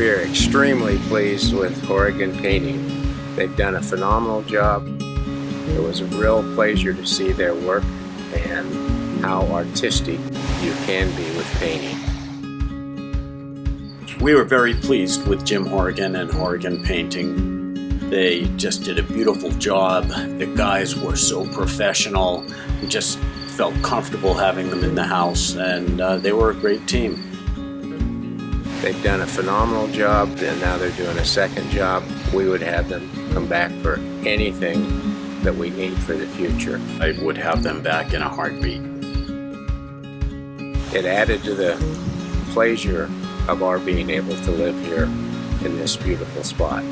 We are extremely pleased with Horrigan Painting. They've done a phenomenal job. It was a real pleasure to see their work and how artistic you can be with painting. We were very pleased with Jim Horrigan and Horrigan Painting. They just did a beautiful job. The guys were so professional. We just felt comfortable having them in the house, and they were a great team. They've done a phenomenal job, and now they're doing a second job. We would have them come back for anything that we need for the future. I would have them back in a heartbeat. It added to the pleasure of our being able to live here in this beautiful spot.